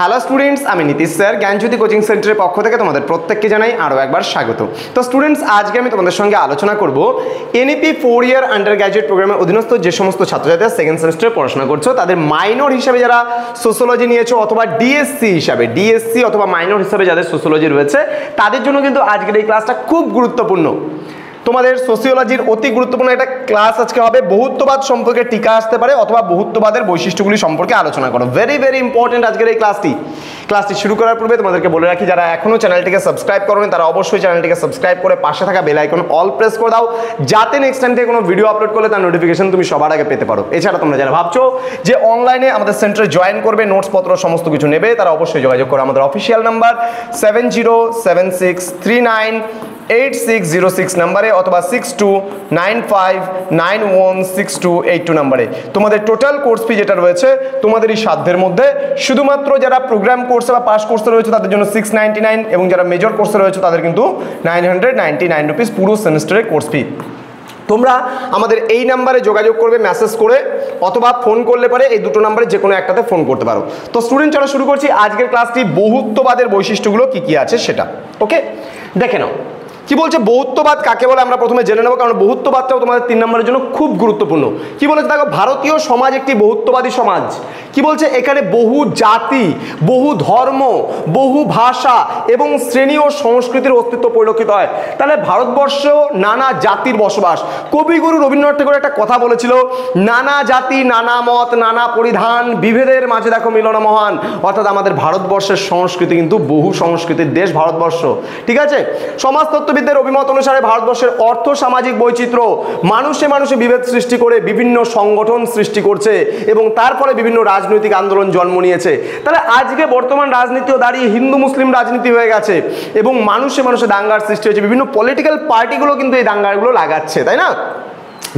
Hello students, আমি Nitish sir জ্ঞানজ্যোতি coaching সেন্টারের পক্ষ থেকে তোমাদের প্রত্যেককে জানাই আরও একবার স্বাগত। তো স্টুডেন্টস, আজকে আমি তোমাদের সঙ্গে আলোচনা করব এনইপি 4 ইয়ার আন্ডার গ্র্যাজুয়েট প্রোগ্রামের অধীনস্থ যে সমস্ত ছাত্রছাত্রীরা সেকেন্ড সেমিস্টারে পড়াশোনা করছো তাদের মাইনর হিসাবে যারা সোশ্যোলজি নিয়েছো অথবা ডিএসসি অথবা মাইনর হিসাবে যাদের সোশ্যোলজি রয়েছে তাদের জন্য কিন্তু আজকের এই ক্লাসটা খুব গুরুত্বপূর্ণ। তোমাদের সোশিওলজির অতি গুরুত্বপূর্ণ একটা ক্লাস আজকে হবে। বহুত্ববাদ সম্পর্কে টিকা আসতে পারে অথবা বহুত্ববাদের বৈশিষ্ট্যগুলি সম্পর্কে আলোচনা করো। ভেরি ভেরি ইম্পর্টেন্ট আজকের এই ক্লাসটি শুরু করার পূর্বে তোমাদেরকে বলে রাখি, যারা এখনও চ্যানেলটিকে সাবস্ক্রাইব করোনি তারা অবশ্যই চ্যানেলটিকে সাবস্ক্রাইব করে পাশে থাকা বেল আইকন অল প্রেস করে দাও, যাতে নেক্সট টাইম থেকে কোনো ভিডিও আপলোড করলে তার নোটিফিকেশন তুমি সবার আগে পেতে পারো। এছাড়া তোমরা যারা ভাবছো যে অনলাইনে আমাদের সেন্টারে জয়েন করবে, নোটসপত্র সমস্ত কিছু নেবে, তারা অবশ্যই যোগাযোগ করো আমাদের অফিসিয়াল নাম্বার 7076398606 নাম্বারে অথবা 6295916282 নাম্বারে। তোমাদের টোটাল কোর্স ফি যেটা রয়েছে তোমাদের এই সাধ্যের মধ্যে, শুধুমাত্র যারা প্রোগ্রাম কোর্সে বা পাস কোর্সে রয়েছে তাদের জন্য 699 এবং যারা মেজর কোর্সে রয়েছে তাদের কিন্তু 999 রুপিস পুরো সেমিস্টারের কোর্স ফি। তোমরা আমাদের এই নাম্বারে যোগাযোগ করবে মেসেজ করে অথবা ফোন করলে পারে, এই দুটো নাম্বারে যে কোনো একটাতে ফোন করতে পারো। তো স্টুডেন্ট, চলো শুরু করছি আজকের ক্লাসটি। বহুত্ববাদের বৈশিষ্ট্যগুলো কি কি আছে সেটা ওকে দেখে নাও। কি বলছে বহুত্ববাদ কাকে বলে আমরা প্রথমে জেনে নেব, কারণ বহুত্ববাদটাও তোমাদের 3 নম্বরের জন্য খুব গুরুত্বপূর্ণ। কি বলেছে দেখো, ভারতীয় সমাজ একটি বহুত্ববাদী সমাজ। কি বলছে, এখানে বহু জাতি, বহু ধর্ম, বহু ভাষা এবং শ্রেণী ও সংস্কৃতির অস্তিত্ব পরিলক্ষিত হয়। তাহলে ভারতবর্ষ নানা জাতির বসবাস। কবিগুরু রবীন্দ্রনাথ ঠাকুর একটা কথা বলেছিল, নানা জাতি নানা মত নানা পরিধান, বিভেদের মাঝে দেখো মিলন মহান। অর্থাৎ আমাদের ভারতবর্ষের সংস্কৃতি কিন্তু বহু সংস্কৃতির দেশ ভারতবর্ষ, ঠিক আছে। সমাজতত্ত্ববিদদের অভিমত অনুসারে ভারতবর্ষের অর্থ সামাজিক বৈচিত্র্য মানুষে মানুষে বিভেদ সৃষ্টি করে বিভিন্ন সংগঠন সৃষ্টি করছে এবং তার ফলে বিভিন্ন রাজনৈতিক আন্দোলন জন্ম নিয়েছে। তাহলে আজকে বর্তমান রাজনীতিও দাঁড়িয়ে হিন্দু মুসলিম রাজনীতি হয়ে গেছে এবং মানুষে মানুষে দাঙ্গার সৃষ্টি হয়েছে। বিভিন্ন পলিটিক্যাল পার্টিগুলো কিন্তু এই দাঙ্গাগুলো লাগাচ্ছে, তাই না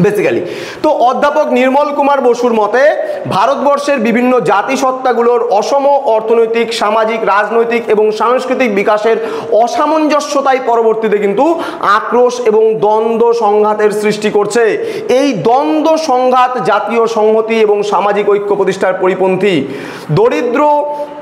বেসিক্যালি। তো অধ্যাপক নির্মল কুমার বসুর মতে ভারতবর্ষের বিভিন্ন জাতিসত্তাগুলোর অসম অর্থনৈতিক, সামাজিক, রাজনৈতিক এবং সাংস্কৃতিক বিকাশের অসামঞ্জস্যতাই পরবর্তীতে কিন্তু আক্রোশ এবং দ্বন্দ্ব সংঘাতের সৃষ্টি করছে। এই দ্বন্দ্ব সংঘাত জাতীয় সংহতি এবং সামাজিক ঐক্য প্রতিষ্ঠার পরিপন্থী। দরিদ্র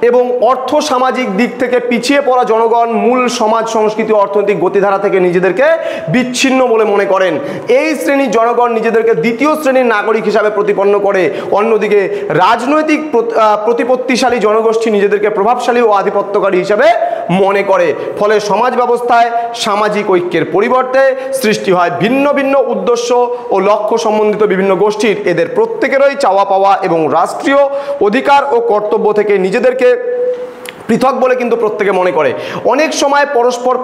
এবং অর্থ সামাজিক দিক থেকে পিছিয়ে পড়া জনগণ মূল সমাজ সংস্কৃতি অর্থনৈতিক গতিধারা থেকে নিজেদেরকে বিচ্ছিন্ন বলে মনে করেন। এই শ্রেণীর জনগণ নিজেদেরকে দ্বিতীয় শ্রেণীর নাগরিক হিসাবে প্রতিপন্ন করে। অন্যদিকে রাজনৈতিক প্রতিপত্তিশালী জনগোষ্ঠী নিজেদেরকে প্রভাবশালী ও আধিপত্যকারী হিসাবে মনে করে। ফলে সমাজ ব্যবস্থায় সামাজিক ঐক্যের পরিবর্তে সৃষ্টি হয় ভিন্ন ভিন্ন উদ্দেশ্য ও লক্ষ্য সম্বন্ধিত বিভিন্ন গোষ্ঠীর। এদের প্রত্যেকেরই চাওয়া পাওয়া এবং রাষ্ট্রীয় অধিকার ও কর্তব্য থেকে নিজেদেরকে পৃথক বলে কিন্তু প্রত্যেকে মনে করে। অনেক সময়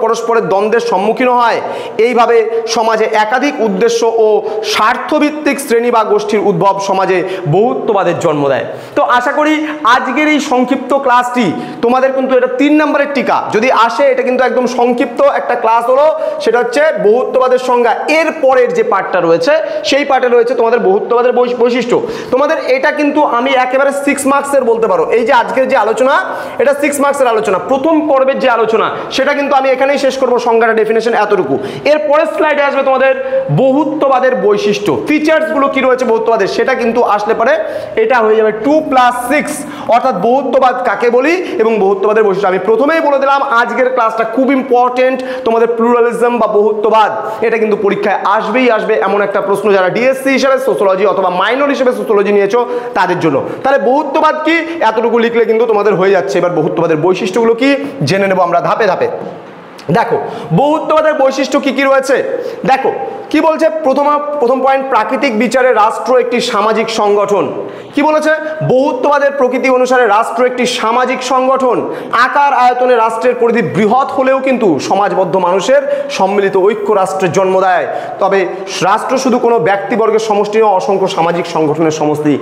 পরস্পরের দ্বন্দ্বের সম্মুখীন হয়। এইভাবে সমাজে একাধিক উদ্দেশ্য ও স্বার্থভিত্তিক শ্রেণী বা গোষ্ঠীর উদ্ভব সমাজে বহুত্ববাদের জন্ম দেয়। তো আশা করি আজকের এই সংক্ষিপ্ত ক্লাসটি তোমাদের কিন্তু এটা 3 নম্বরের টিকা যদি আসে, এটা কিন্তু একদম সংক্ষিপ্ত একটা ক্লাস হলো। সেটা হচ্ছে বহুত্ববাদের সংজ্ঞা। এর পরের যে পার্টটা রয়েছে সেই পার্টে রয়েছে তোমাদের বহুত্ববাদের বৈশিষ্ট্য। তোমাদের এটা কিন্তু আমি একেবারে 6 মার্কসের বলতে পারো। এই যে আজকের যে আলোচনা, এটা 6 মার্কসের আলোচনা। প্রথম পর্বের যে আলোচনা সেটা কিন্তু আমি এখানেই শেষ করবো, সংজ্ঞাটা ডেফিনেশন এতটুকু। এর পরের স্লাইডে আসবে তোমাদের বহুত্ববাদের বৈশিষ্ট্য, ফিচার্সগুলো কি রয়েছে বহুত্ববাদের, সেটা কিন্তু আসলে পরে এটা হয়ে যাবে 2+6, অর্থাৎ বহুত্ববাদ কাকে বলি এবং বহুত্ববাদের বৈশিষ্ট্য। আমি প্রথমেই বলে দিলাম আজকের ক্লাসটা খুব ইম্পর্টেন্ট। তোমাদের প্লুরালিজম বা বহুত্ববাদ এটা কিন্তু পরীক্ষায় আসবেই আসবে, এমন একটা প্রশ্ন যারা ডিএসসি হিসেবে সোশ্যোলজি অথবা মাইনর হিসেবে সোশ্যোলজি নিয়েছো তাদের জন্য। তাহলে বহুত্ববাদ কি এতটুকু লিখলে কিন্তু তোমাদের হয়ে যাচ্ছে। এবার বহুত্ববাদের বৈশিষ্ট্যগুলো কি জেনে নেব আমরা ধাপে ধাপে। দেখো বহুত্ববাদের বৈশিষ্ট্য কি কি রয়েছে। দেখো কি বলছে, প্রথম পয়েন্ট, প্রাকৃতিক বিচারে রাষ্ট্র একটি সামাজিক সংগঠন। কি বলেছে, বহুত্ববাদের প্রকৃতি অনুসারে রাষ্ট্র একটি সামাজিক সংগঠন। আকার আয়তনে রাষ্ট্রের পরিধি বৃহৎ হলেও কিন্তু সমাজবদ্ধ মানুষের সম্মিলিত ঐক্য রাষ্ট্রের জন্ম দেয়। তবে রাষ্ট্র শুধু কোনো ব্যক্তিবর্গের সমষ্টি নয়, অসংখ্য সামাজিক সংগঠনের সমষ্টি।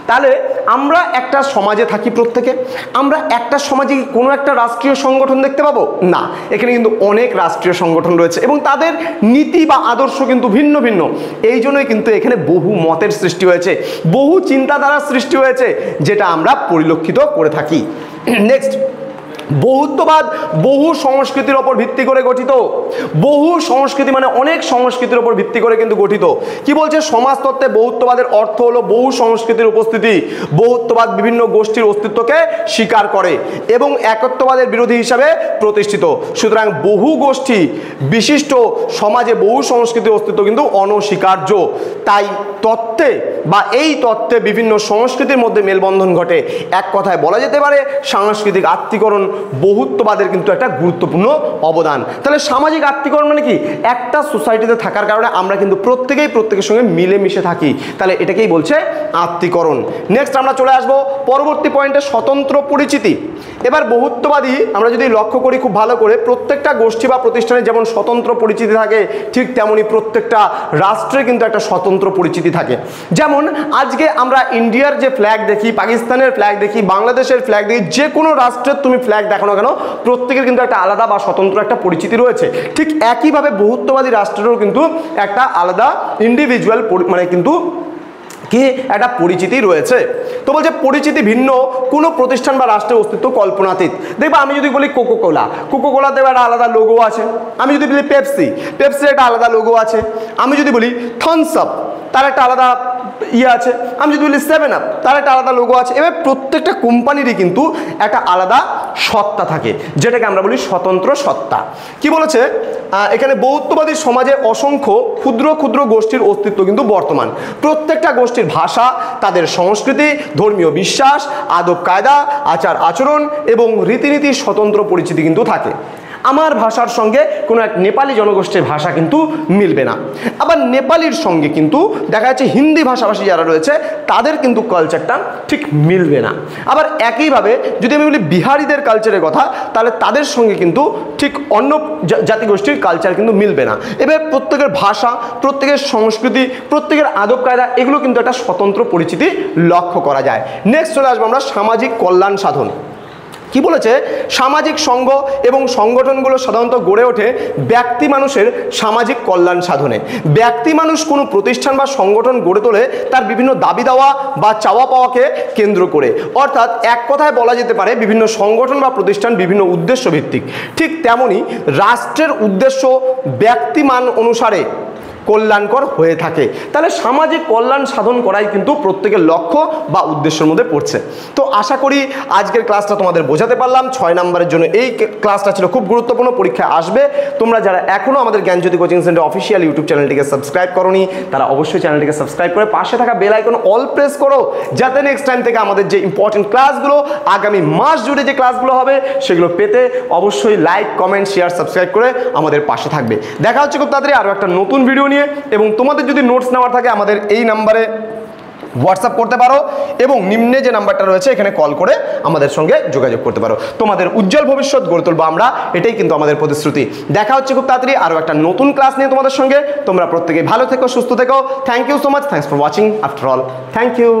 তাহলে আমরা একটা সমাজে থাকি, প্রত্যেকে আমরা একটা সমাজে কোনো একটা রাষ্ট্রীয় সংগঠন দেখতে পাবো না। এখানে কিন্তু অনেক রাষ্ট্রীয় সংগঠন রয়েছে এবং তাদের নীতি বা আদর্শ কিন্তু ভিন্ন ভিন্ন। এই জন্যই কিন্তু এখানে বহু মতের সৃষ্টি হয়েছে, বহু চিন্তাধারার সৃষ্টি হয়েছে, যেটা আমরা পরিলক্ষিত করে থাকি। নেক্সট, বহুত্ববাদ বহু সংস্কৃতির ওপর ভিত্তি করে গঠিত। বহু সংস্কৃতি মানে অনেক সংস্কৃতির ওপর ভিত্তি করে কিন্তু গঠিত। কি বলছে সমাজতত্ত্বে বহুত্ববাদের অর্থ হলো বহু সংস্কৃতির উপস্থিতি। বহুত্ববাদ বিভিন্ন গোষ্ঠীর অস্তিত্বকে স্বীকার করে এবং একত্ববাদের বিরোধী হিসাবে প্রতিষ্ঠিত। সুতরাং বহু গোষ্ঠী বিশিষ্ট সমাজে বহু সংস্কৃতির অস্তিত্ব কিন্তু অনস্বীকার্য। তাই তত্ত্বে বা এই তত্ত্বে বিভিন্ন সংস্কৃতির মধ্যে মেলবন্ধন ঘটে। এক কথায় বলা যেতে পারে সাংস্কৃতিক আত্মীকরণ বহুত্ববাদের কিন্তু একটা গুরুত্বপূর্ণ অবদান। তাহলে সামাজিক আত্মীকরণ মানে কি? একটা সোসাইটিতে থাকার কারণে আমরা কিন্তু প্রত্যেকের সঙ্গে মিলেমিশে থাকি, তাহলে এটাকেই বলছে আত্মীকরণ। নেক্সট আমরা চলে আসব পরবর্তী পয়েন্টে, স্বতন্ত্র পরিচিতি। এবার বহুত্ববাদী আমরা যদি লক্ষ্য করি খুব ভালো করে, প্রত্যেকটা গোষ্ঠী বা প্রতিষ্ঠানে যেমন স্বতন্ত্র পরিচিতি থাকে, ঠিক তেমনি প্রত্যেকটা রাষ্ট্রে কিন্তু একটা স্বতন্ত্র পরিচিতি থাকে। যেমন আজকে আমরা ইন্ডিয়ার যে ফ্ল্যাগ দেখি, পাকিস্তানের ফ্ল্যাগ দেখি, বাংলাদেশের ফ্ল্যাগ দেখি, যে কোনো রাষ্ট্রের তুমি ফ্ল্যাগ দেখো না কেন, প্রত্যেকের কিন্তু একটা আলাদা বা স্বতন্ত্র একটা পরিচিতি রয়েছে। ঠিক একইভাবে বহুত্ববাদী রাষ্ট্রেরও কিন্তু একটা আলাদা ইন্ডিভিজুয়াল মানে কিন্তু কি একটা পরিচিতি রয়েছে। তো বলছে পরিচিতি ভিন্ন কোনো প্রতিষ্ঠান বা রাষ্ট্রের অস্তিত্ব কল্পনাতীত। দেখবা আমি যদি বলি কোকোকোলাতে একটা আলাদা লোগো আছে। আমি যদি বলি পেপসির একটা আলাদা লোগো আছে। আমি যদি বলি থামস আপ, তার একটা আলাদা ইয়ে আছে। আমি যদি বলি 7 আপ, তার একটা আলাদা লোগো আছে। এবার প্রত্যেকটা কোম্পানিরই কিন্তু একটা আলাদা সত্তা থাকে, যেটাকে আমরা বলি স্বতন্ত্র সত্তা। কি বলেছে এখানে, বহুত্ববাদী সমাজে অসংখ্য ক্ষুদ্র ক্ষুদ্র গোষ্ঠীর অস্তিত্ব কিন্তু বর্তমান। প্রত্যেকটা গোষ্ঠীর ভাষা, তাদের সংস্কৃতি, ধর্মীয় বিশ্বাস, আদব কায়দা, আচার আচরণ এবং রীতিনীতির স্বতন্ত্র পরিচিতি কিন্তু থাকে। আমার ভাষার সঙ্গে কোনো এক নেপালি জনগোষ্ঠীর ভাষা কিন্তু মিলবে না। আবার নেপালির সঙ্গে কিন্তু দেখা যাচ্ছে হিন্দি ভাষাভাষী যারা রয়েছে তাদের কিন্তু কালচারটা ঠিক মিলবে না। আবার একইভাবে যদি আমি বলি বিহারিদের কালচারের কথা, তাহলে তাদের সঙ্গে কিন্তু ঠিক অন্য জাতিগোষ্ঠীর কালচার কিন্তু মিলবে না। এবার প্রত্যেকের ভাষা, প্রত্যেকের সংস্কৃতি, প্রত্যেকের আদব কায়দা, এগুলো কিন্তু একটা স্বতন্ত্র পরিচিতি লক্ষ্য করা যায়। নেক্সট চলে আসবো আমরা সামাজিক কল্যাণ সাধন। কি বলেছে, সামাজিক সংঘ এবং সংগঠনগুলো সাধারণত গড়ে ওঠে ব্যক্তি মানুষের সামাজিক কল্যাণ সাধনে। ব্যক্তি মানুষ কোনো প্রতিষ্ঠান বা সংগঠন গড়ে তোলে তার বিভিন্ন দাবি দেওয়া বা চাওয়া পাওয়াকে কেন্দ্র করে। অর্থাৎ এক কথায় বলা যেতে পারে বিভিন্ন সংগঠন বা প্রতিষ্ঠান বিভিন্ন উদ্দেশ্য ভিত্তিক। ঠিক তেমনি রাষ্ট্রের উদ্দেশ্য ব্যক্তিমান অনুসারে কল্যাণকর হয়ে থাকে। তাহলে সামাজিক কল্যাণ সাধন করাই কিন্তু প্রত্যেকের লক্ষ্য বা উদ্দেশ্যের মধ্যে পড়ছে। তো আশা করি আজকের ক্লাসটা তোমাদের বোঝাতে পারলাম। 6 নম্বরের জন্য এই ক্লাসটা ছিল খুব গুরুত্বপূর্ণ, পরীক্ষায় আসবে। তোমরা যারা এখনও আমাদের জ্ঞানজ্যোতি কোচিং সেন্টার অফিসিয়াল ইউটিউব চ্যানেলটিকে সাবস্ক্রাইব করোনি, তারা অবশ্যই চ্যানেলটিকে সাবস্ক্রাইব করে পাশে থাকা বেল আইকন অল প্রেস করো, যাতে নেক্সট টাইম থেকে আমাদের যে ইম্পর্টেন্ট ক্লাসগুলো আগামী মাস জুড়ে যে ক্লাসগুলো হবে সেগুলো পেতে অবশ্যই লাইক, কমেন্ট, শেয়ার, সাবস্ক্রাইব করে আমাদের পাশে থাকবে। দেখা হচ্ছে খুব তাড়াতাড়ি আরও একটা নতুন ভিডিও নিয়ে। এবং তোমাদের যদি নোটস নেওয়ার থাকে আমাদের এই নাম্বারে হোয়াটসঅ্যাপ করতে পারো এবং নিম্নে যে নাম্বারটা রয়েছে এখানে কল করে আমাদের সঙ্গে যোগাযোগ করতে পারো। তোমাদের উজ্জ্বল ভবিষ্যৎ গড়ে তুলবো আমরা, এটাই কিন্তু আমাদের প্রতিশ্রুতি। দেখা হচ্ছে খুব তাড়াতাড়ি আরও একটা নতুন ক্লাস নিয়ে তোমাদের সঙ্গে। তোমরা প্রত্যেকেই ভালো থেকো, সুস্থ থেকো। Thank you so much. Thanks for watching after all. Thank you.